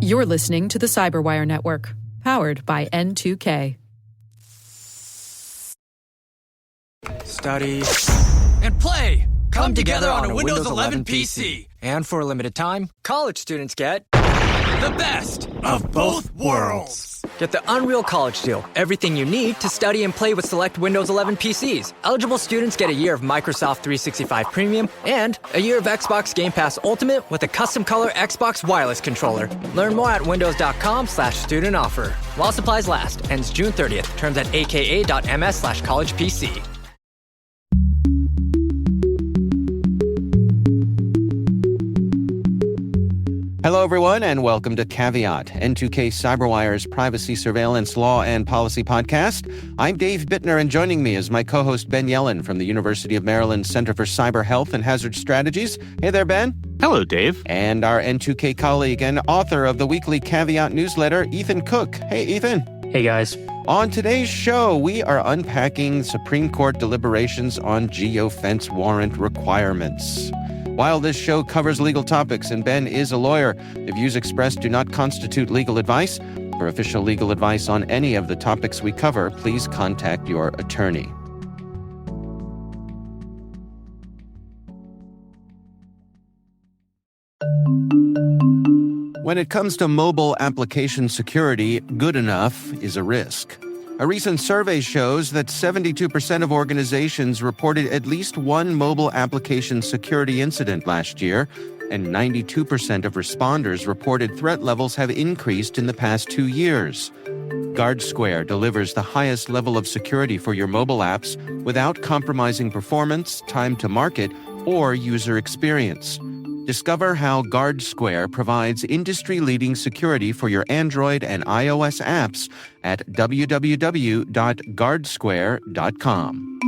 You're listening to the Cyberwire Network, powered by N2K. Study and play come together on a Windows 11 PC. And for a limited time, college students get the best of both worlds. Get the Unreal College Deal. Everything you need to study and play with select Windows 11 PCs. Eligible students get a year of Microsoft 365 Premium and a year of Xbox Game Pass Ultimate with a custom color Xbox wireless controller. Learn more at windows.com/student offer. While supplies last. Ends June 30th. Terms at aka.ms/collegepc. Hello, everyone, and welcome to Caveat, N2K Cyberwire's privacy surveillance law and policy podcast. I'm Dave Bittner, and joining me is my co-host Ben Yellen from the University of Maryland Center for Cyber Health and Hazard Strategies. Hey there, Ben. Hello, Dave. And our N2K colleague and author of the weekly Caveat newsletter, Ethan Cook. Hey, Ethan. Hey, guys. On today's show, we are unpacking Supreme Court deliberations on geofence warrant requirements. While this show covers legal topics and Ben is a lawyer, the views expressed do not constitute legal advice. For official legal advice on any of the topics we cover, please contact your attorney. When it comes to mobile application security, good enough is a risk. A recent survey shows that 72% of organizations reported at least one mobile application security incident last year, and 92% of responders reported threat levels have increased in the past 2 years. GuardSquare delivers the highest level of security for your mobile apps without compromising performance, time to market, or user experience. Discover how GuardSquare provides industry-leading security for your Android and iOS apps at www.guardsquare.com.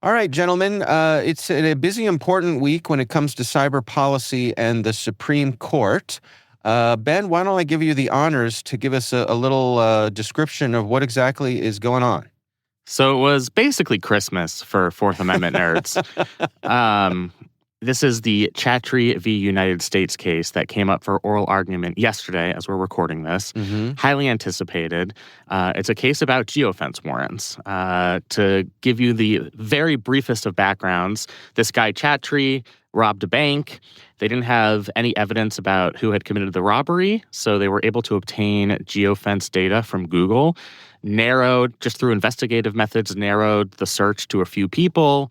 All right, gentlemen, it's a busy, important week when it comes to cyber policy and the Supreme Court. Ben, why don't I give you the honors to give us a little description of what exactly is going on? So it was basically Christmas for Fourth Amendment nerds. This is the Chatrie v. United States case that came up for oral argument yesterday as we're recording this. Mm-hmm. Highly anticipated. It's a case about geofence warrants. To give you the very briefest of backgrounds, this guy Chatrie robbed a bank. They didn't have any evidence about who had committed the robbery, so they were able to obtain geofence data from Google. Just through investigative methods, narrowed the search to a few people,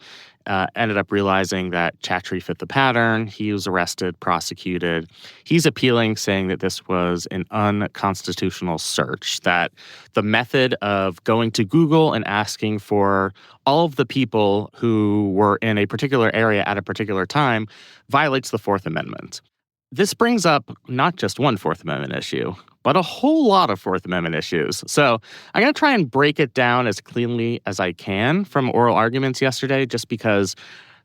ended up realizing that Chatrie fit the pattern. He was arrested, prosecuted. He's appealing, saying that this was an unconstitutional search, that the method of going to Google and asking for all of the people who were in a particular area at a particular time violates the Fourth Amendment. This brings up not just one Fourth Amendment issue, but a whole lot of Fourth Amendment issues. So I'm going to try and break it down as cleanly as I can from oral arguments yesterday, just because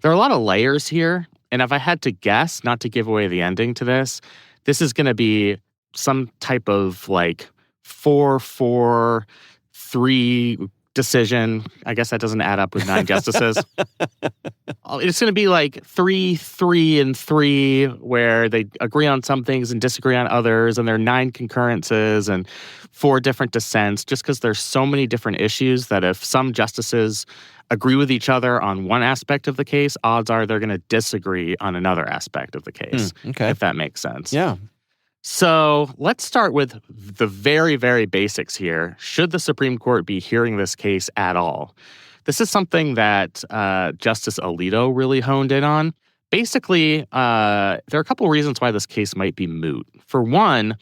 there are a lot of layers here. And if I had to guess, not to give away the ending to this is going to be some type of 4-4-3 decision. I guess that doesn't add up with 9 justices. It's going to be 3-3-3, where they agree on some things and disagree on others, and there are 9 concurrences and 4 different dissents, just because there's so many different issues that if some justices agree with each other on one aspect of the case, odds are they're going to disagree on another aspect of the case, if that makes sense. Yeah. So let's start with the very, very basics here. Should the Supreme Court be hearing this case at all? This is something that Justice Alito really honed in on. Basically, there are a couple of reasons why this case might be moot. For one,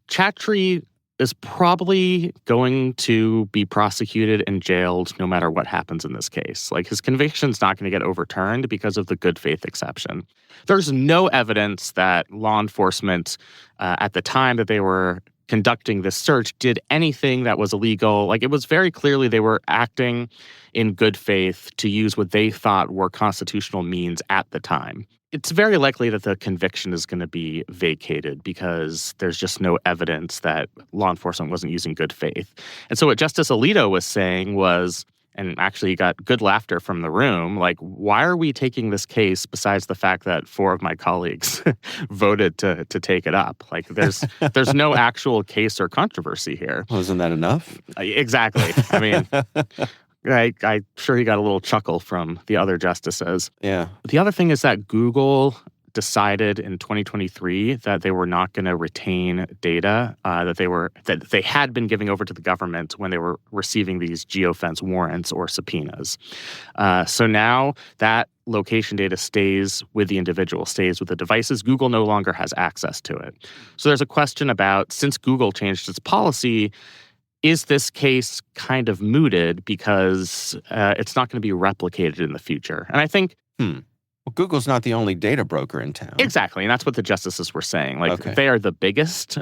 Chatrie is probably going to be prosecuted and jailed no matter what happens in this case. His conviction's not going to get overturned because of the good faith exception. There's no evidence that law enforcement at the time that they were conducting this search did anything that was illegal. It was very clearly they were acting in good faith to use what they thought were constitutional means at the time. It's very likely that the conviction is going to be vacated because there's just no evidence that law enforcement wasn't using good faith. And so what Justice Alito was saying was, and actually got good laughter from the room. Like, why are we taking this case besides the fact that 4 of my colleagues voted to take it up? Like, there's no actual case or controversy here. Well, isn't that enough? Exactly. I mean, I'm sure he got a little chuckle from the other justices. Yeah. The other thing is that Google decided in 2023 that they were not going to retain data that they had been giving over to the government when they were receiving these geofence warrants or subpoenas. So now that location data stays with the individual, stays with the devices. Google no longer has access to it. So there's a question about, since Google changed its policy, is this case kind of mooted because it's not going to be replicated in the future? And I think Well, Google's not the only data broker in town. exactly, and that's what the justices were saying. Like, Okay. they are the biggest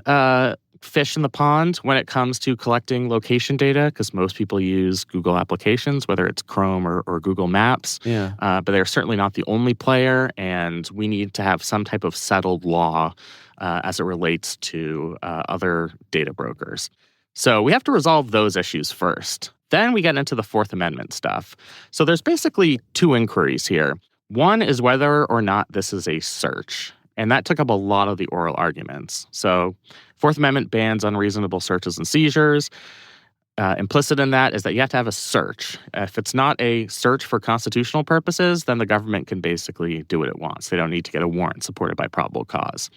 fish in the pond when it comes to collecting location data, because most people use Google applications, whether it's Chrome or Google Maps. Yeah. But they're certainly not the only player, and we need to have some type of settled law as it relates to other data brokers. So we have to resolve those issues first. Then we get into the Fourth Amendment stuff. So there's basically 2 inquiries here. One is whether or not this is a search, and that took up a lot of the oral arguments. So Fourth Amendment bans unreasonable searches and seizures. Implicit in that is that you have to have a search. If it's not a search for constitutional purposes, then the government can basically do what it wants. They don't need to get a warrant supported by probable cause.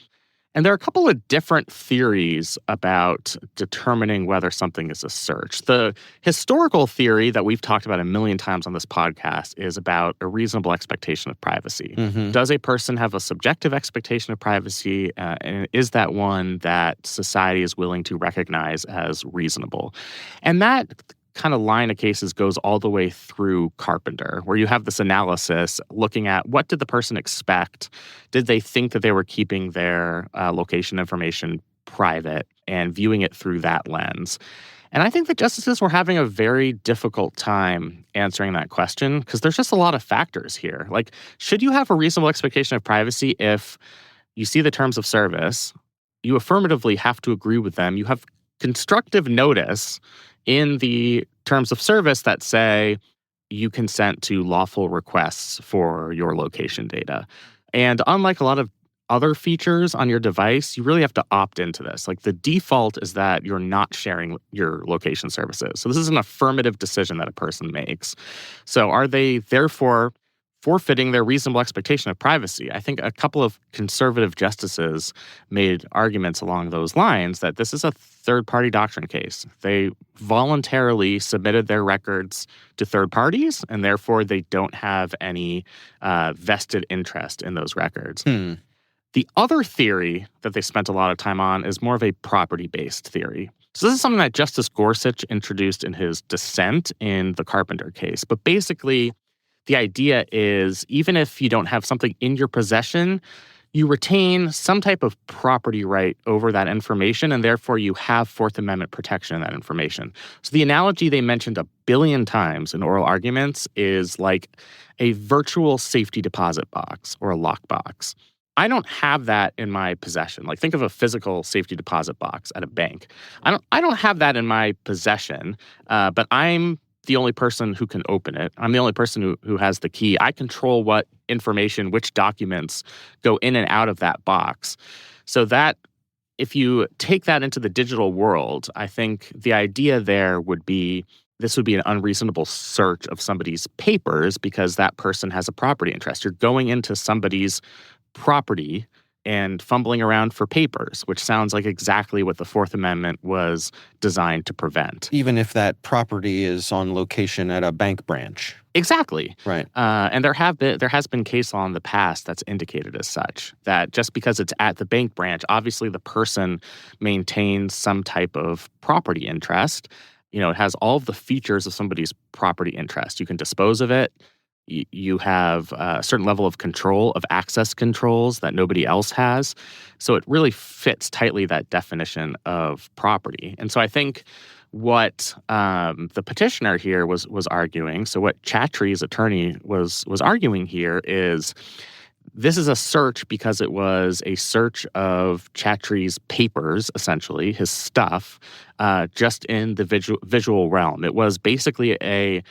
And there are a couple of different theories about determining whether something is a search. The historical theory that we've talked about a million times on this podcast is about a reasonable expectation of privacy. Mm-hmm. Does a person have a subjective expectation of privacy? And is that one that society is willing to recognize as reasonable? And that kind of line of cases goes all the way through Carpenter, where you have this analysis looking at what did the person expect? Did they think that they were keeping their location information private and viewing it through that lens? And I think the justices were having a very difficult time answering that question because there's just a lot of factors here. Like, should you have a reasonable expectation of privacy if you see the terms of service, you affirmatively have to agree with them, you have constructive notice in the terms of service that say you consent to lawful requests for your location data. And unlike a lot of other features on your device, you really have to opt into this. Like, the default is that you're not sharing your location services. So this is an affirmative decision that a person makes. So are they therefore forfeiting their reasonable expectation of privacy? I think a couple of conservative justices made arguments along those lines that this is a third-party doctrine case. They voluntarily submitted their records to third parties, and therefore they don't have any vested interest in those records. The other theory that they spent a lot of time on is more of a property-based theory. So this is something that Justice Gorsuch introduced in his dissent in the Carpenter case. But basically, the idea is even if you don't have something in your possession, you retain some type of property right over that information, and therefore you have Fourth Amendment protection in that information. So the analogy they mentioned 1 billion times in oral arguments is like a virtual safety deposit box or a lockbox. I don't have that in my possession. Like, think of a physical safety deposit box at a bank. I don't have that in my possession, but I'm the only person who can open it. I'm the only person who has the key. I control what information, which documents go in and out of that box. So that if you take that into the digital world, I think the idea there would be this would be an unreasonable search of somebody's papers because that person has a property interest. You're going into somebody's property and fumbling around for papers, which sounds like exactly what the Fourth Amendment was designed to prevent. Even if that property is on location at a bank branch. Exactly. Right. And there has been case law in the past that's indicated as such, that just because it's at the bank branch, obviously the person maintains some type of property interest. You know, it has all of the features of somebody's property interest. You can dispose of it. You have a certain level of control, of access controls that nobody else has. So it really fits tightly that definition of property. And so I think what the petitioner here was arguing, so what Chatrie's attorney was arguing here is this is a search because it was a search of Chatrie's papers, essentially, his stuff, just in the visual realm. It was basically a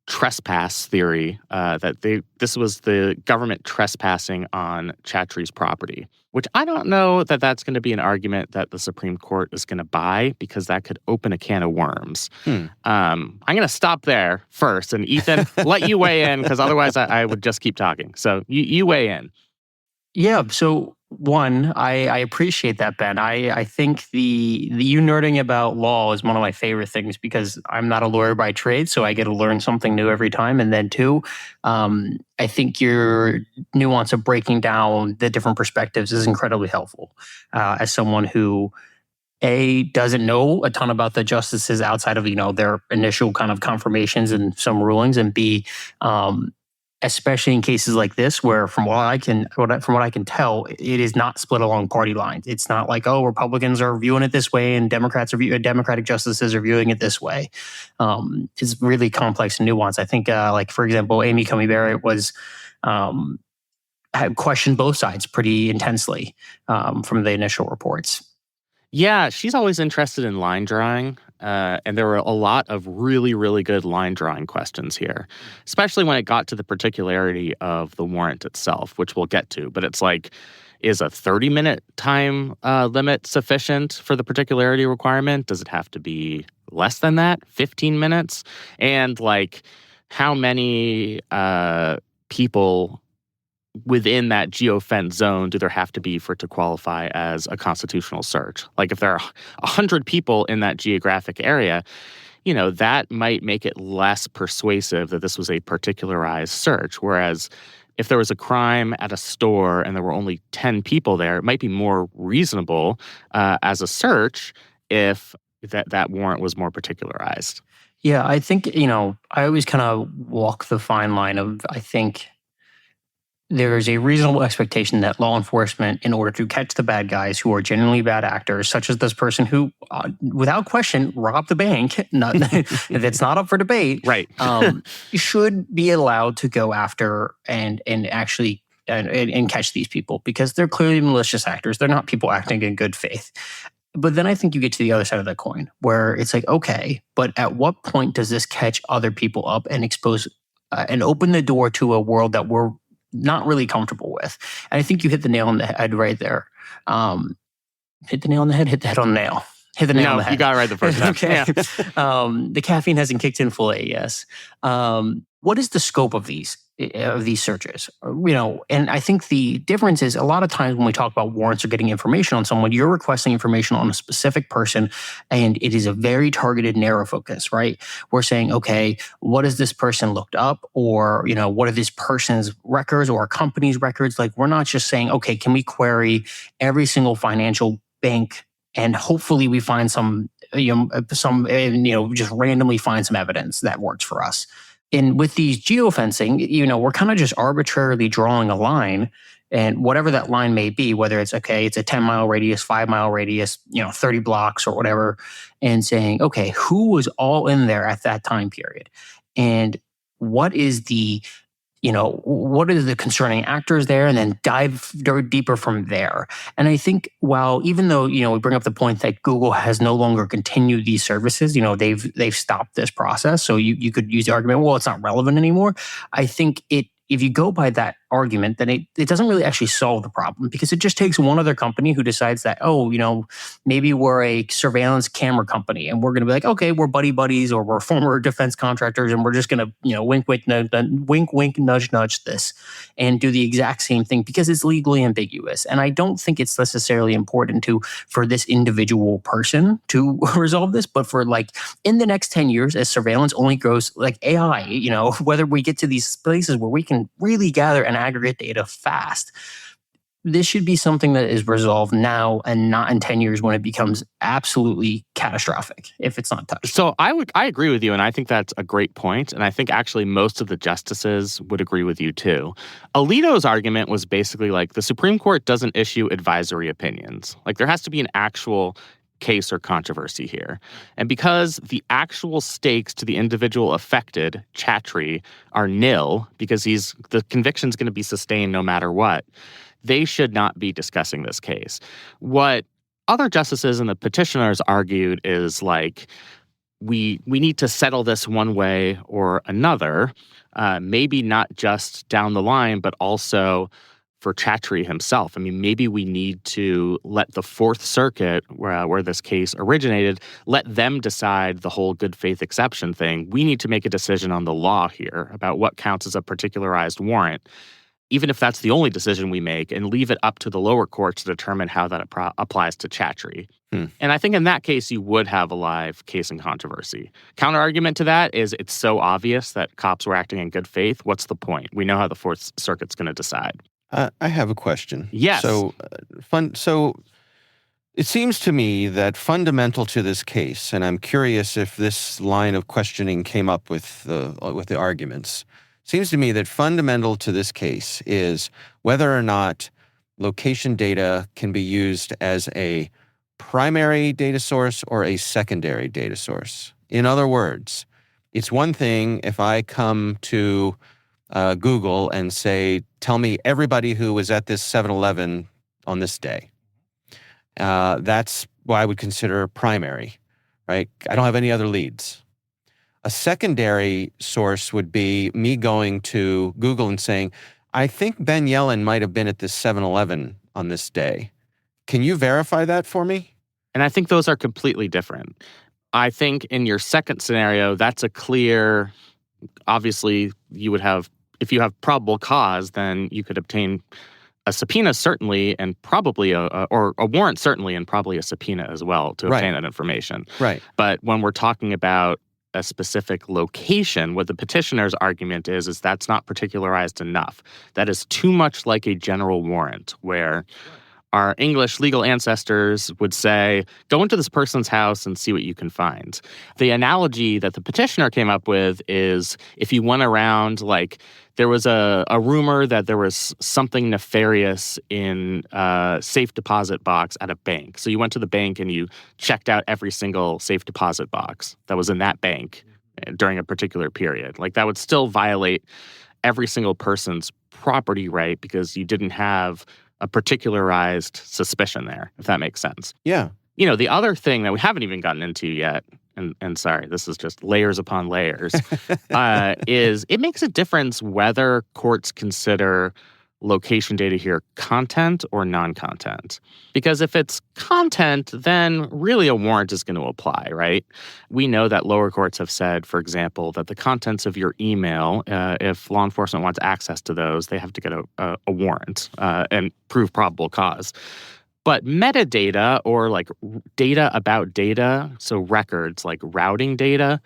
trespass theory that this was the government trespassing on Chatrie's property, which I don't know that that's going to be an argument that the Supreme Court is going to buy, because that could open a can of worms. I'm going to stop there first, and Ethan, let you weigh in, because otherwise I would just keep talking. So you weigh in. Yeah. So one, I appreciate that, Ben. I think the you nerding about law is one of my favorite things, because I'm not a lawyer by trade, so I get to learn something new every time. And then two, I think your nuance of breaking down the different perspectives is incredibly helpful. As someone who doesn't know a ton about the justices outside of their initial kind of confirmations and some rulings, and B, especially in cases like this, where from what I can tell, it is not split along party lines. It's not like, oh, Republicans are viewing it this way and Democratic justices are viewing it this way. It's really complex and nuanced. I think, like for example, Amy Coney Barrett had questioned both sides pretty intensely from the initial reports. Yeah, she's always interested in line drawing. And there were a lot of really, really good line drawing questions here, especially when it got to the particularity of the warrant itself, which we'll get to. But it's like, is a 30-minute time limit sufficient for the particularity requirement? Does it have to be less than that, 15 minutes? And like, how many people within that geofence zone do there have to be for it to qualify as a constitutional search? Like if there are 100 people in that geographic area, that might make it less persuasive that this was a particularized search. Whereas if there was a crime at a store and there were only 10 people there, it might be more reasonable as a search if that warrant was more particularized. Yeah, I think, I always kind of walk the fine line of, I think there is a reasonable expectation that law enforcement, in order to catch the bad guys who are genuinely bad actors, such as this person who, without question, robbed the bank, that's not up for debate, right? Should be allowed to go after and actually and catch these people, because they're clearly malicious actors. They're not people acting in good faith. But then I think you get to the other side of that coin, where it's like, okay, but at what point does this catch other people up and expose and open the door to a world that we're not really comfortable with? And I think you hit the nail on the head right there. Hit the nail on the head, hit the head on the nail. Hit the nail on the head. You got it right the first time. Okay. Yeah. The caffeine hasn't kicked in fully, yes. What is the scope of these searches? And I think the difference is, a lot of times when we talk about warrants or getting information on someone, you're requesting information on a specific person, and it is a very targeted, narrow focus, right? We're saying, okay, what has this person looked up? Or, what are this person's records or a company's records? Like, we're not just saying, okay, can we query every single financial bank and hopefully we find just randomly find some evidence that works for us. And with these geofencing, we're kind of just arbitrarily drawing a line, and whatever that line may be, whether it's a 10-mile radius, 5-mile radius, 30 blocks or whatever, and saying, okay, who was all in there at that time period? And what is the concerning actors there, and then dive deeper from there. And I think even though, we bring up the point that Google has no longer continued these services, they've stopped this process. So you could use the argument, well, it's not relevant anymore. I think if you go by that argument, then it doesn't really actually solve the problem, because it just takes one other company who decides that, maybe we're a surveillance camera company and we're going to be like, okay, we're buddies, or we're former defense contractors, and we're just going to, wink, nudge, nudge this and do the exact same thing because it's legally ambiguous. And I don't think it's necessarily important for this individual person to resolve this, but for in the next 10 years, as surveillance only grows, like AI, whether we get to these places where we can really gather and aggregate data fast, this should be something that is resolved now and not in 10 years when it becomes absolutely catastrophic if it's not touched. So I agree with you, and I think that's a great point, and I think actually most of the justices would agree with you too. Alito's argument was basically like, the Supreme Court doesn't issue advisory opinions. Like, there has to be an actual case or controversy here. And because the actual stakes to the individual affected, Chatrie, are nil, because the conviction's going to be sustained no matter what, they should not be discussing this case. What other justices and the petitioners argued is we need to settle this one way or another, maybe not just down the line, but also for Chatrie himself. I mean, maybe we need to let the Fourth Circuit, where this case originated, let them decide the whole good faith exception thing. We need to make a decision on the law here about what counts as a particularized warrant, even if that's the only decision we make, and leave it up to the lower court to determine how that applies to Chatrie. And I think in that case, you would have a live case in controversy. Counter-argument to that is it's so obvious that cops were acting in good faith. What's the point? We know how the Fourth Circuit's going to decide. I have a question. Yes. So it seems to me that fundamental to this case, and I'm curious if this line of questioning came up with the arguments, seems to me that fundamental to this case is whether or not location data can be used as a primary data source or a secondary data source. In other words, it's one thing if I come to Google and say, tell me everybody who was at this 7-Eleven on this day. That's what I would consider primary, right? I don't have any other leads. A secondary source would be me going to Google and saying, I think Ben Yellen might have been at this 7-Eleven on this day. Can you verify that for me? And I think those are completely different. I think in your second scenario, that's a clear, obviously you would have, if you have probable cause, then you could obtain a subpoena certainly, and probably or a warrant certainly, and probably a subpoena as well to obtain that information. Right. But when we're talking about a specific location, what the petitioner's argument is that's not particularized enough. That is too much like a general warrant, where our English legal ancestors would say, go into this person's house and see what you can find. The analogy that the petitioner came up with is if you went around, like, there was a rumor that there was something nefarious in a safe deposit box at a bank. So you went to the bank and you checked out every single safe deposit box that was in that bank during a particular period. Like, that would still violate every single person's property right because you didn't have a particularized suspicion there, if that makes sense. Yeah. You know, the other thing that we haven't even gotten into yet, and sorry, this is just layers upon layers, is it makes a difference whether courts consider location data here content or non-content. Because if it's content, then really a warrant is going to apply, right? We know that lower courts have said, for example, that the contents of your email, if law enforcement wants access to those, they have to get a warrant and prove probable cause. But metadata, or like data about data, so records like routing data,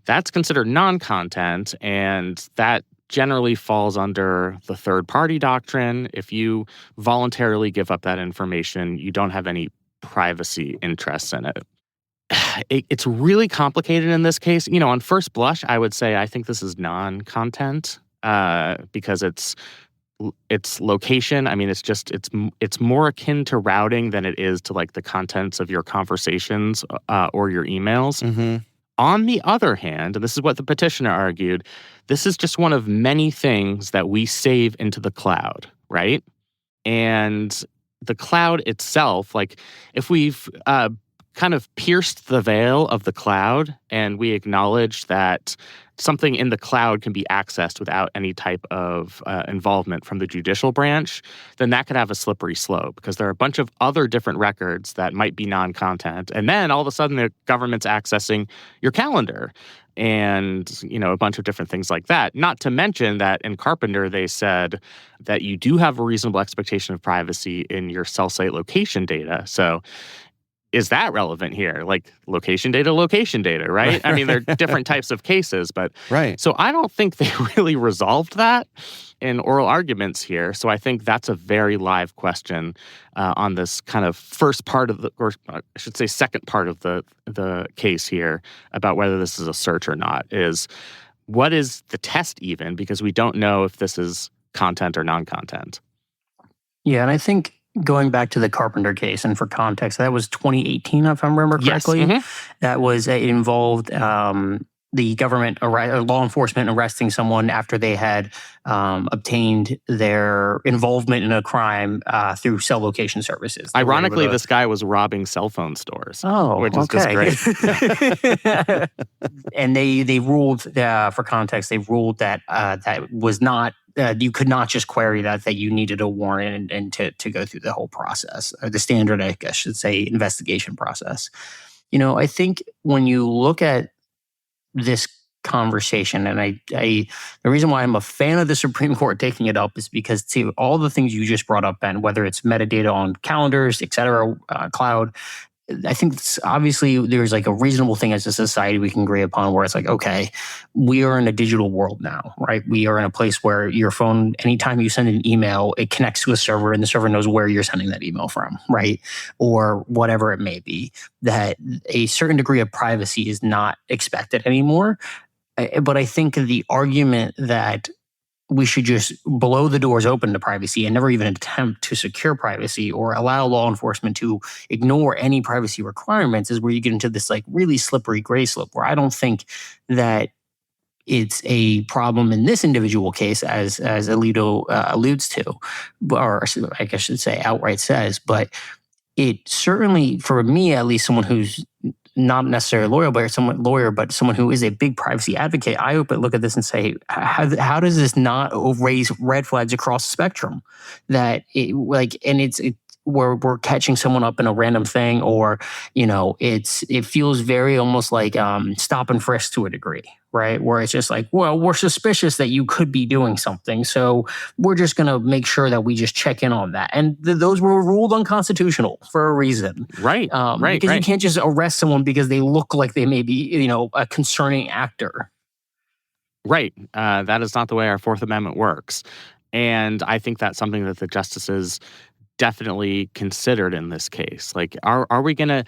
that's considered non-content, and that generally falls under the third-party doctrine. If you voluntarily give up that information, you don't have any privacy interests in it. It's really complicated in this case. You know, on first blush, I would say I think this is non-content because it's location. I mean, it's more akin to routing than it is to like the contents of your conversations or your emails. Mm-hmm. On the other hand, and this is what the petitioner argued, this is just one of many things that we save into the cloud, right? And the cloud itself, like if we've kind of pierced the veil of the cloud and we acknowledge that something in the cloud can be accessed without any type of involvement from the judicial branch, then that could have a slippery slope because there are a bunch of other different records that might be non-content. And then all of a sudden the government's accessing your calendar and, you know, a bunch of different things like that. Not to mention that in Carpenter, they said that you do have a reasonable expectation of privacy in your cell site location data. So is that relevant here? Like location data, right? I mean, there are different types of cases, but right. So I don't think they really resolved that in oral arguments here. So I think that's a very live question on this kind of first part of or I should say second part of the case here about whether this is a search or not, is what is the test even? Because we don't know if this is content or non-content. Yeah, and I think going back to the Carpenter case, and for context, that was 2018, if I remember correctly. Yes. Mm-hmm. That was, it involved the government or law enforcement arresting someone after they had obtained their involvement in a crime through cell location services. Ironically, this guy was robbing cell phone stores. Oh, which is just great. And they ruled, for context, they ruled that that was not, you could not just query that you needed a warrant and to go through the whole process, or the standard, I guess, should say, investigation process. I think when you look at this conversation, and the reason why I'm a fan of the Supreme Court taking it up is because, to all the things you just brought up, Ben, whether it's metadata on calendars, et cetera, cloud, I think obviously there's like a reasonable thing as a society we can agree upon where it's like, okay, we are in a digital world now, right? We are in a place where your phone, anytime you send an email, it connects to a server and the server knows where you're sending that email from, right? Or whatever it may be, that a certain degree of privacy is not expected anymore. But I think the argument that we should just blow the doors open to privacy and never even attempt to secure privacy or allow law enforcement to ignore any privacy requirements is where you get into this like really slippery gray slope, where I don't think that it's a problem in this individual case, as Alito alludes to, or I guess I should say outright says, but it certainly, for me at least, someone who's not necessarily a lawyer, but someone who is a big privacy advocate, I look at this and say, how does this not raise red flags across the spectrum? That we're catching someone up in a random thing, or it feels very almost like stop and frisk to a degree, right? Where it's just like, well, we're suspicious that you could be doing something, so we're just going to make sure that we just check in on that. And those were ruled unconstitutional for a reason, right? Because you can't just arrest someone because they look like they may be, a concerning actor. Right. That is not the way our Fourth Amendment works, and I think that's something that the justices definitely considered in this case. Like, are we going to,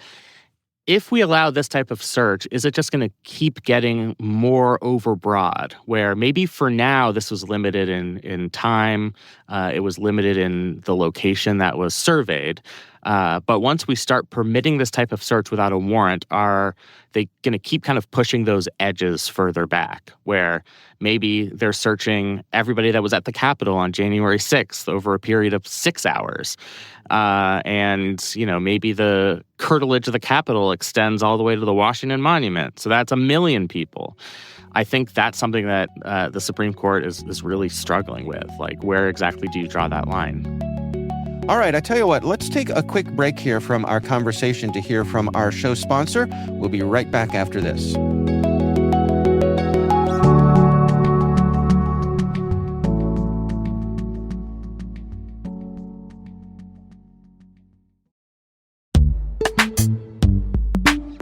if we allow this type of search, is it just going to keep getting more overbroad, where maybe for now this was limited in time, it was limited in the location that was surveyed, but once we start permitting this type of search without a warrant, are they going to keep kind of pushing those edges further back, where maybe they're searching everybody that was at the Capitol on January 6th over a period of 6 hours? And, maybe the curtilage of the Capitol extends all the way to the Washington Monument. So that's 1 million people. I think that's something that the Supreme Court is really struggling with. Like, where exactly do you draw that line? All right, I tell you what, let's take a quick break here from our conversation to hear from our show sponsor. We'll be right back after this.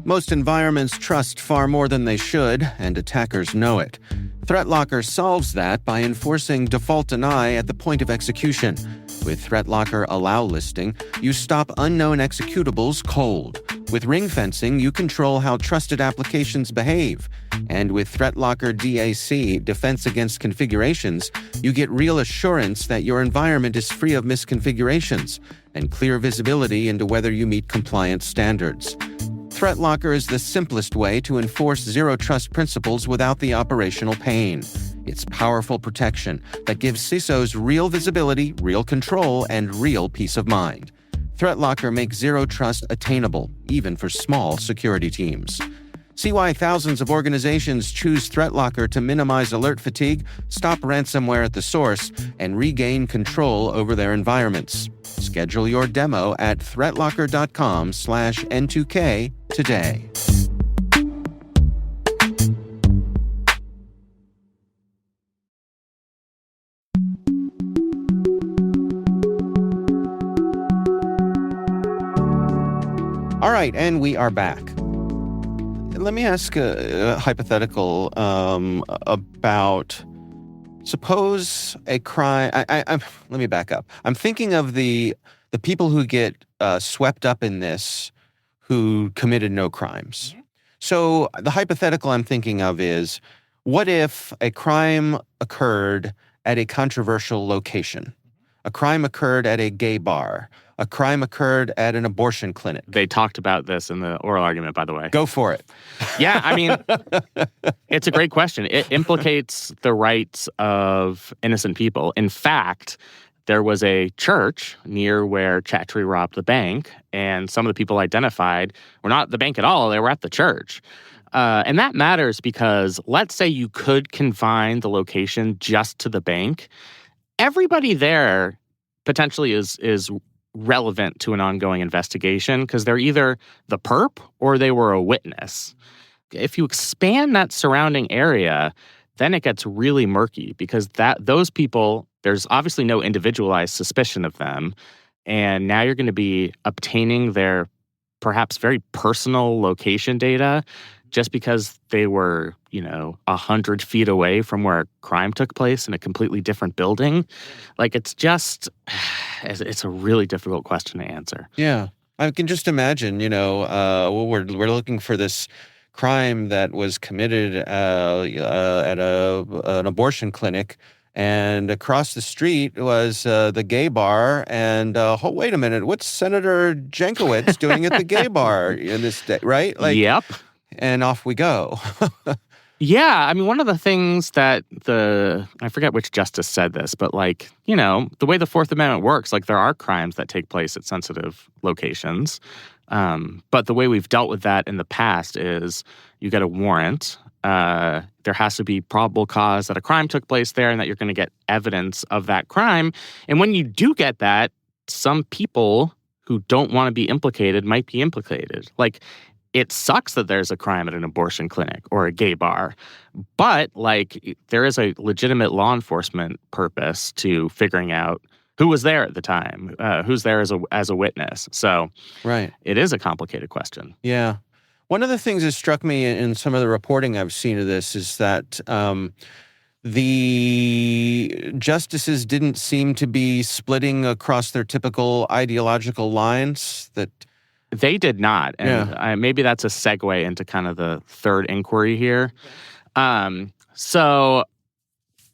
Most environments trust far more than they should, and attackers know it. ThreatLocker solves that by enforcing default deny at the point of execution. With ThreatLocker Allow listing, you stop unknown executables cold. With ring fencing, you control how trusted applications behave. And with ThreatLocker DAC, Defense Against Configurations, you get real assurance that your environment is free of misconfigurations and clear visibility into whether you meet compliance standards. ThreatLocker is the simplest way to enforce zero-trust principles without the operational pain. It's powerful protection that gives CISOs real visibility, real control, and real peace of mind. ThreatLocker makes zero-trust attainable, even for small security teams. See why thousands of organizations choose ThreatLocker to minimize alert fatigue, stop ransomware at the source, and regain control over their environments. Schedule your demo at threatlocker.com/N2K today. All right, and we are back. Let me ask a hypothetical about, suppose a crime. Let me back up. I'm thinking of the people who get swept up in this who committed no crimes. So the hypothetical I'm thinking of is, what if a crime occurred at a controversial location? A crime occurred at a gay bar, a crime occurred at an abortion clinic. They talked about this in the oral argument, by the way. Go for it. Yeah, I mean, it's a great question. It implicates the rights of innocent people. In fact, there was a church near where Chatrie robbed the bank, and some of the people identified were not at the bank at all. They were at the church. And that matters because let's say you could confine the location just to the bank. Everybody there potentially is relevant to an ongoing investigation because they're either the perp or they were a witness. If you expand that surrounding area, then it gets really murky because those people, there's obviously no individualized suspicion of them. And now you're going to be obtaining their perhaps very personal location data just because they were, 100 feet away from where a crime took place in a completely different building. Like, it's a really difficult question to answer. Yeah. I can just imagine, we're looking for this crime that was committed at an abortion clinic, and across the street was the gay bar. And wait a minute, what's Senator Jankowicz doing at the gay bar in this day, right? Yep. And off we go. Yeah, I mean, one of the things that I forget which justice said this, but the way the Fourth Amendment works, there are crimes that take place at sensitive locations. But the way we've dealt with that in the past is you get a warrant. There has to be probable cause that a crime took place there and that you're going to get evidence of that crime. And when you do get that, some people who don't want to be implicated might be implicated. It sucks that there's a crime at an abortion clinic or a gay bar, but there is a legitimate law enforcement purpose to figuring out who was there at the time, who's there as a witness. So right. It is a complicated question. Yeah. One of the things that struck me in some of the reporting I've seen of this is that the justices didn't seem to be splitting across their typical ideological lines. That they did not. And maybe that's a segue into kind of the third inquiry here. So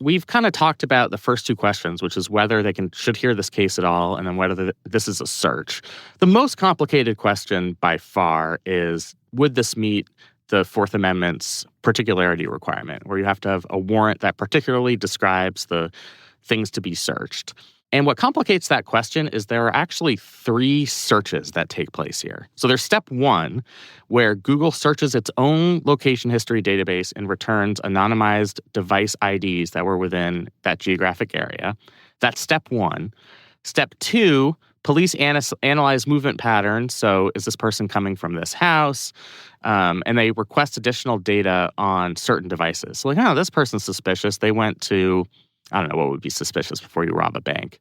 we've kind of talked about the first two questions, which is whether they should hear this case at all, and then whether this is a search. The most complicated question by far is, would this meet the Fourth Amendment's particularity requirement, where you have to have a warrant that particularly describes the things to be searched? And what complicates that question is there are actually 3 searches that take place here. So there's step 1, where Google searches its own location history database and returns anonymized device IDs that were within that geographic area. That's step 1. Step 2, police analyze movement patterns. So is this person coming from this house? And they request additional data on certain devices. So this person's suspicious. They went to, I don't know what would be suspicious before you rob a bank.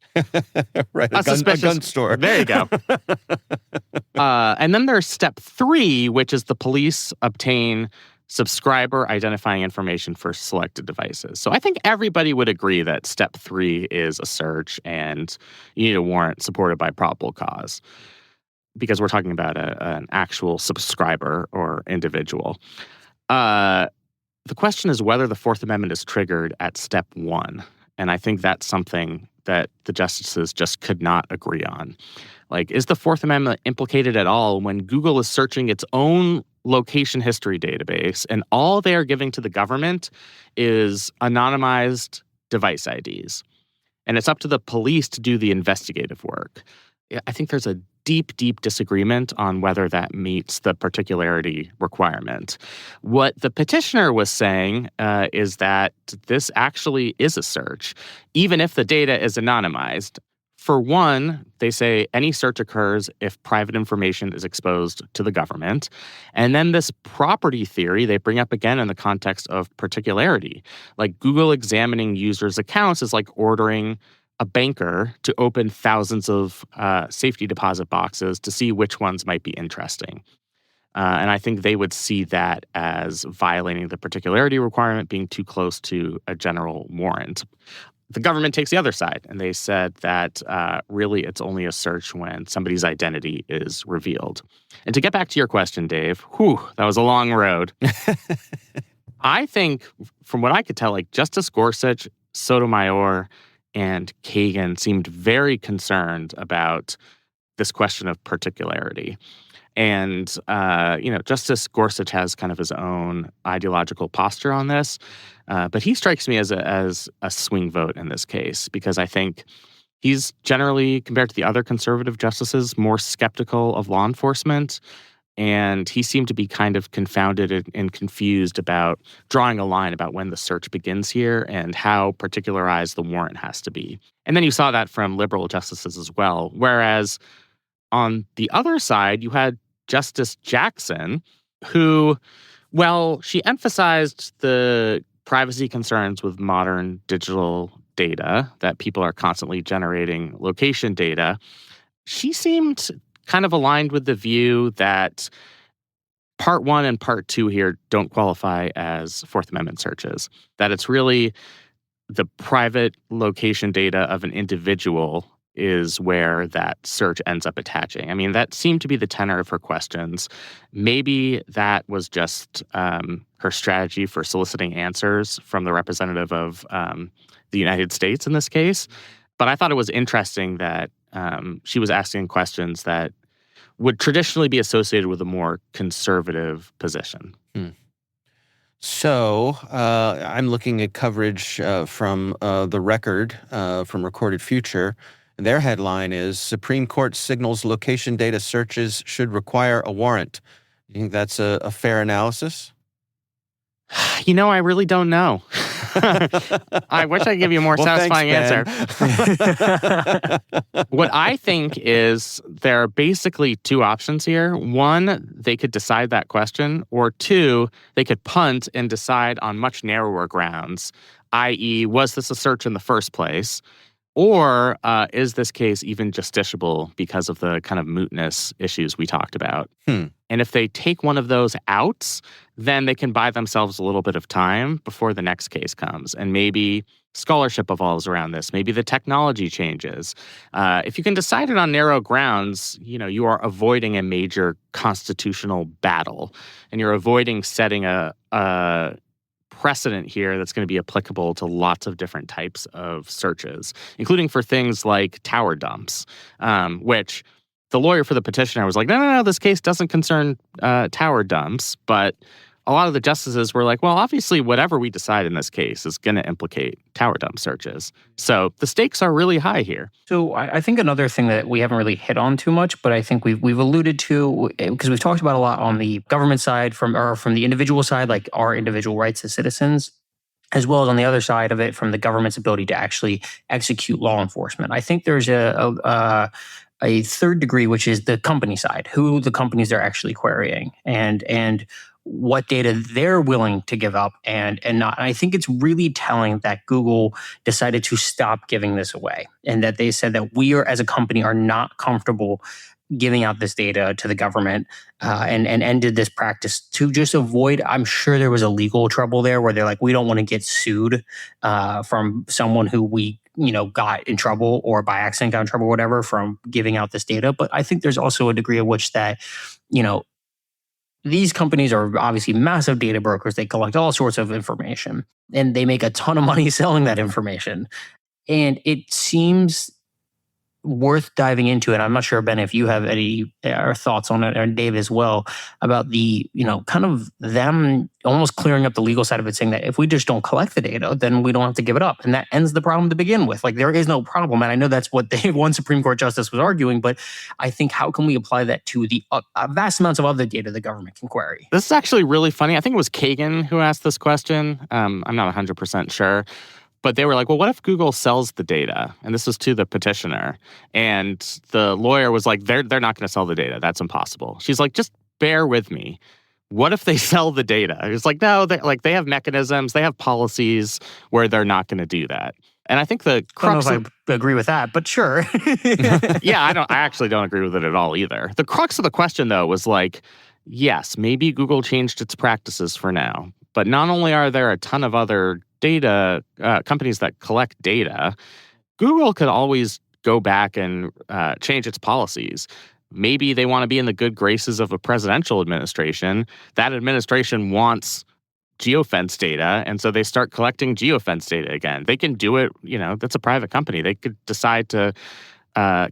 Right, a gun store. There you go. And then there's step 3, which is the police obtain subscriber identifying information for selected devices. So I think everybody would agree that step 3 is a search and you need a warrant supported by probable cause because we're talking about an actual subscriber or individual. The question is whether the Fourth Amendment is triggered at step 1. And I think that's something that the justices just could not agree on. Is the Fourth Amendment implicated at all when Google is searching its own location history database and all they are giving to the government is anonymized device IDs? And it's up to the police to do the investigative work. I think there's a deep disagreement on whether that meets the particularity requirement. What the petitioner was saying is that this actually is a search, even if the data is anonymized. For one, they say any search occurs if private information is exposed to the government. And then this property theory they bring up again in the context of particularity. Google examining users' accounts is like ordering a banker to open thousands of safety deposit boxes to see which ones might be interesting. And I think they would see that as violating the particularity requirement, being too close to a general warrant. The government takes the other side, and they said that really it's only a search when somebody's identity is revealed. And to get back to your question, Dave, that was a long road. I think, from what I could tell, Justice Gorsuch, Sotomayor, and Kagan seemed very concerned about this question of particularity. And, Justice Gorsuch has kind of his own ideological posture on this. But he strikes me as a swing vote in this case, because I think he's generally, compared to the other conservative justices, more skeptical of law enforcement. And he seemed to be kind of confounded and confused about drawing a line about when the search begins here and how particularized the warrant has to be. And then you saw that from liberal justices as well. Whereas on the other side, you had Justice Jackson, who, well, she emphasized the privacy concerns with modern digital data, that people are constantly generating location data. She seemed kind of aligned with the view that Part 1 and Part 2 here don't qualify as Fourth Amendment searches, that it's really the private location data of an individual is where that search ends up attaching. I mean, that seemed to be the tenor of her questions. Maybe that was just her strategy for soliciting answers from the representative of the United States in this case. But I thought it was interesting that she was asking questions that would traditionally be associated with a more conservative position. So I'm looking at coverage from The Record, from Recorded Future. Their headline is, Supreme Court signals location data searches should require a warrant. You think that's a fair analysis? I really don't know. I wish I could give you a more satisfying answer. What I think is there are basically two options here. One, they could decide that question, or two, they could punt and decide on much narrower grounds, i.e., was this a search in the first place? Or is this case even justiciable because of the kind of mootness issues we talked about? And if they take one of those out, then they can buy themselves a little bit of time before the next case comes. And maybe scholarship evolves around this. Maybe the technology changes. If you can decide it on narrow grounds, you are avoiding a major constitutional battle. And you're avoiding setting a precedent here that's going to be applicable to lots of different types of searches, including for things like tower dumps, which the lawyer for the petitioner was like, no, this case doesn't concern tower dumps. But a lot of the justices were like, well, obviously, whatever we decide in this case is going to implicate tower dump searches. So the stakes are really high here. So I think another thing that we haven't really hit on too much, but I think we've alluded to, because we've talked about a lot on the government side from the individual side, like our individual rights as citizens, as well as on the other side of it from the government's ability to actually execute law enforcement. I think there's a third degree, which is the company side, who the companies are actually querying and what data they're willing to give up and not. And I think it's really telling that Google decided to stop giving this away, and that they said that we are, as a company, are not comfortable giving out this data to the government, and ended this practice to just avoid. I'm sure there was a legal trouble there where they're like, we don't want to get sued from someone who we got in trouble or by accident got in trouble or whatever from giving out this data. But I think there's also a degree of which that these companies are obviously massive data brokers. They collect all sorts of information and they make a ton of money selling that information. And it seems worth diving into it. I'm not sure, Ben, if you have any thoughts on it, or Dave as well, about the, kind of them almost clearing up the legal side of it, saying that if we just don't collect the data, then we don't have to give it up. And that ends the problem to begin with. Like, there is no problem. And I know that's what one Supreme Court justice was arguing, but I think how can we apply that to the vast amounts of other data the government can query? This is actually really funny. I think it was Kagan who asked this question. I'm not 100% sure. But they were like, well, what if Google sells the data? And this was to the petitioner. And the lawyer was like, they're not going to sell the data. That's impossible. She's like, just bear with me. What if they sell the data? It's like, no, they have mechanisms, they have policies where they're not going to do that. And I think the crux I don't know if I agree with that, but sure. Yeah, I actually don't agree with it at all either. The crux of the question, though, was like, yes, maybe Google changed its practices for now. But not only are there a ton of other data companies that collect data, Google could always go back and change its policies. Maybe they want to be in the good graces of a presidential administration. That administration wants geofence data, and so they start collecting geofence data again. They can do it, that's a private company. They could decide to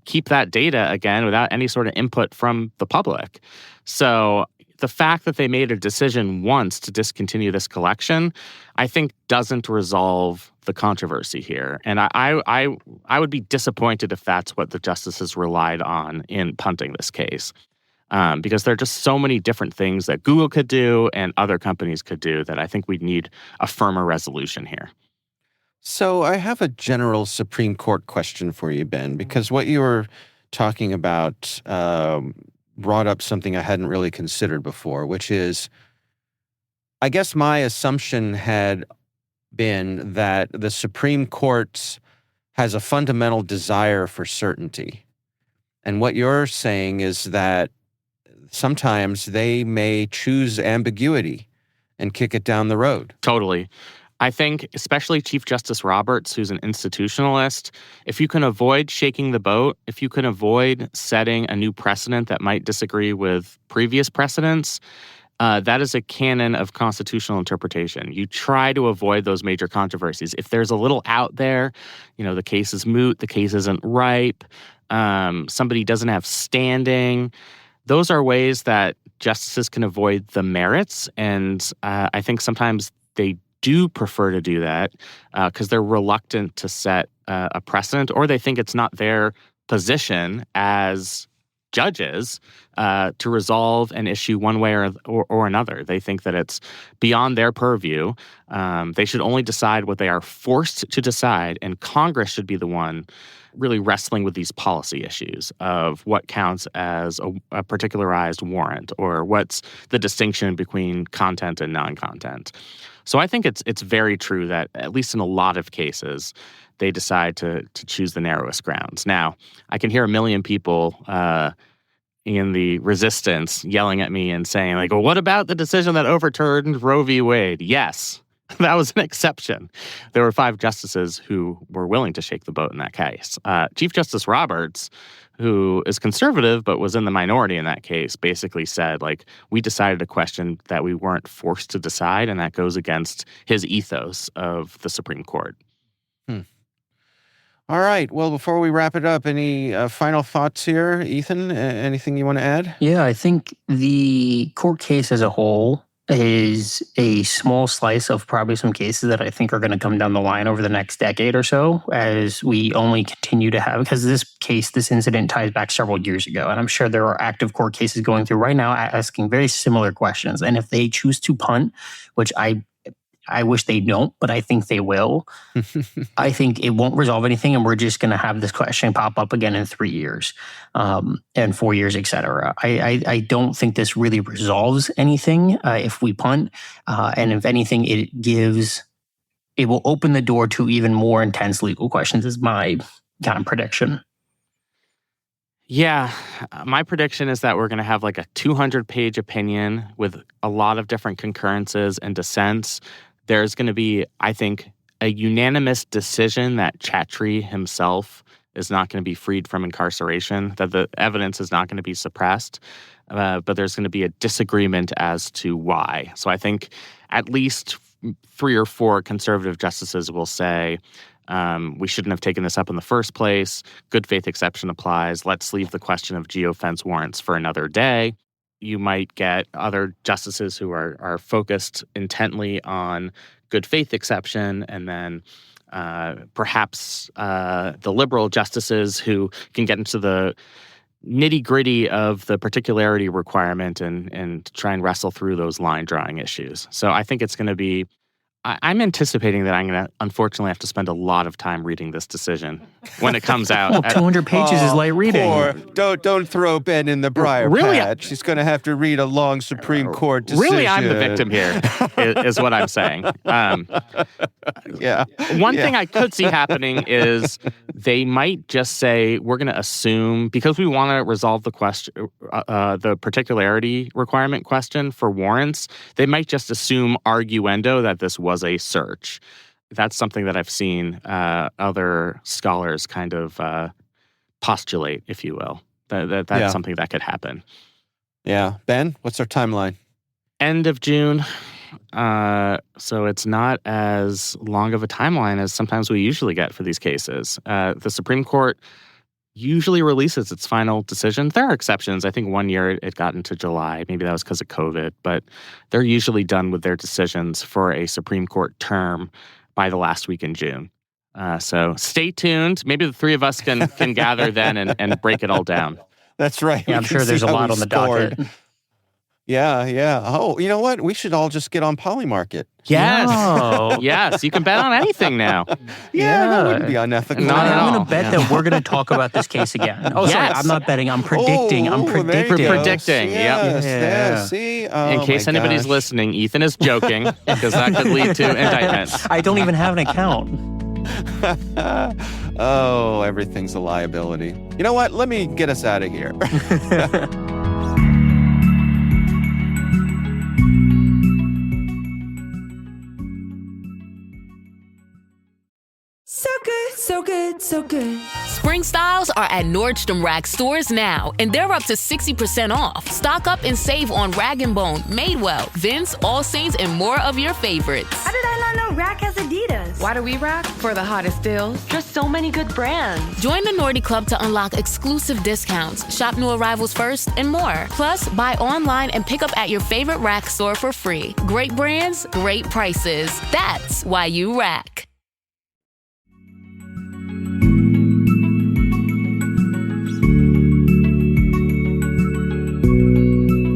keep that data, again, without any sort of input from the public. So the fact that they made a decision once to discontinue this collection, I think doesn't resolve the controversy here. And I would be disappointed if that's what the justices relied on in punting this case. Because there are just so many different things that Google could do and other companies could do that I think we'd need a firmer resolution here. So I have a general Supreme Court question for you, Ben, because what you were talking about brought up something I hadn't really considered before, which is, I guess my assumption had been that the Supreme Court has a fundamental desire for certainty. And what you're saying is that sometimes they may choose ambiguity and kick it down the road. Totally. I think especially Chief Justice Roberts, who's an institutionalist, if you can avoid shaking the boat, if you can avoid setting a new precedent that might disagree with previous precedents, that is a canon of constitutional interpretation. You try to avoid those major controversies. If there's a little out there, the case is moot, the case isn't ripe, somebody doesn't have standing, those are ways that justices can avoid the merits. And I think sometimes they do prefer to do that because they're reluctant to set a precedent, or they think it's not their position as judges to resolve an issue one way or another. They think that it's beyond their purview. They should only decide what they are forced to decide, and Congress should be the one really wrestling with these policy issues of what counts as a particularized warrant, or what's the distinction between content and non-content. So I think it's very true that, at least in a lot of cases, they decide to choose the narrowest grounds. Now, I can hear a million people in the resistance yelling at me and saying, like, well, what about the decision that overturned Roe v. Wade? Yes, that was an exception. There were 5 justices who were willing to shake the boat in that case. Chief Justice Roberts, who is conservative but was in the minority in that case, basically said, like, we decided a question that we weren't forced to decide, and that goes against his ethos of the Supreme Court. All right. Well, before we wrap it up, any final thoughts here? Ethan, anything you want to add? Yeah, I think the court case as a whole is a small slice of probably some cases that I think are going to come down the line over the next decade or so, as we only continue to have, because this incident ties back several years ago. And I'm sure there are active court cases going through right now asking very similar questions. And if they choose to punt, which I wish they don't, but I think they will. I think it won't resolve anything, and we're just going to have this question pop up again in 3 years and 4 years, et cetera. I don't think this really resolves anything if we punt. And if anything, it will open the door to even more intense legal questions, is my kind of prediction. Yeah, my prediction is that we're going to have like a 200-page opinion with a lot of different concurrences and dissents. There's going to be, I think, a unanimous decision that Chatrie himself is not going to be freed from incarceration, that the evidence is not going to be suppressed, but there's going to be a disagreement as to why. So I think at least 3 or 4 conservative justices will say, we shouldn't have taken this up in the first place. Good faith exception applies. Let's leave the question of geofence warrants for another day. You might get other justices who are focused intently on good faith exception, and then perhaps the liberal justices who can get into the nitty-gritty of the particularity requirement and try and wrestle through those line drawing issues. So I think it's going to be, I'm anticipating that I'm going to unfortunately have to spend a lot of time reading this decision when it comes out. Well, 200 pages is light reading. Don't throw Ben in the briar patch. She's going to have to read a long Supreme Court decision. Really, I'm the victim here, is what I'm saying. Yeah. One thing I could see happening is they might just say, we're going to assume, because we want to resolve the question, the particularity requirement question for warrants, they might just assume arguendo that this was a search. That's something that I've seen other scholars kind of postulate, if you will. That's something that could happen. Yeah. Ben, what's our timeline? End of June. So it's not as long of a timeline as sometimes we usually get for these cases. The Supreme Court usually releases its final decision. There are exceptions. I think one year it got into July. Maybe that was because of COVID, but they're usually done with their decisions for a Supreme Court term by the last week in June. So stay tuned. Maybe the three of us can gather then and break it all down. That's right. Yeah, I'm sure there's a lot on the docket. Yeah. Oh, you know what? We should all just get on Polymarket. Yes. No. Yes, you can bet on anything now. That wouldn't be unethical. Not at I'm all. going to bet that we're going to talk about this case again. Oh, sorry, Yes. I'm not betting. I'm predicting. I'm there you predicting. go. Predicting, yep. Yeah. See? Oh, In case my anybody's gosh. listening, Ethan is joking because that could lead to indictment. I don't even have an account. Oh, everything's a liability. You know what? Let me get us out of here. So good, so good, so good. Spring styles are at Nordstrom Rack stores now, and they're up to 60% off. Stock up and save on Rag & Bone, Madewell, Vince, All Saints, and more of your favorites. How did I not know Rack has Adidas? Why do we rack? For the hottest deals. Just so many good brands. Join the Nordy Club to unlock exclusive discounts, shop new arrivals first, and more. Plus, buy online and pick up at your favorite Rack store for free. Great brands, great prices. That's why you rack.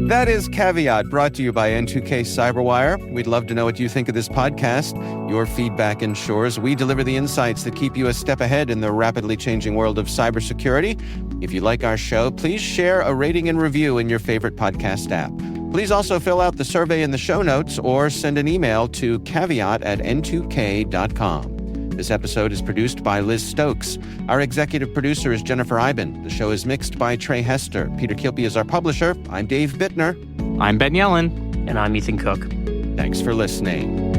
That is Caveat, brought to you by N2K Cyberwire. We'd love to know what you think of this podcast. Your feedback ensures we deliver the insights that keep you a step ahead in the rapidly changing world of cybersecurity. If you like our show, please share a rating and review in your favorite podcast app. Please also fill out the survey in the show notes or send an email to caveat@n2k.com. This episode is produced by Liz Stokes. Our executive producer is Jennifer Iben. The show is mixed by Trey Hester. Peter Kilpie is our publisher. I'm Dave Bittner. I'm Ben Yellen. And I'm Ethan Cook. Thanks for listening.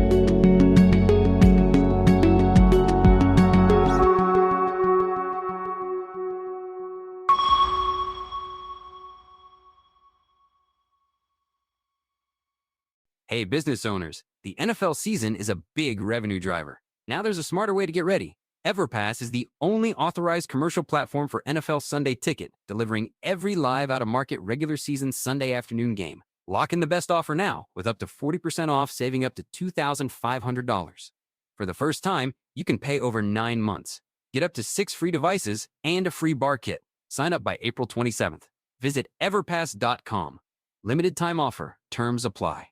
Hey, business owners, the NFL season is a big revenue driver. Now there's a smarter way to get ready. EverPass is the only authorized commercial platform for NFL Sunday Ticket, delivering every live out-of-market regular season Sunday afternoon game. Lock in the best offer now with up to 40% off, saving up to $2,500. For the first time, you can pay over 9 months. Get up to 6 free devices and a free bar kit. Sign up by April 27th. Visit everpass.com. Limited time offer. Terms apply.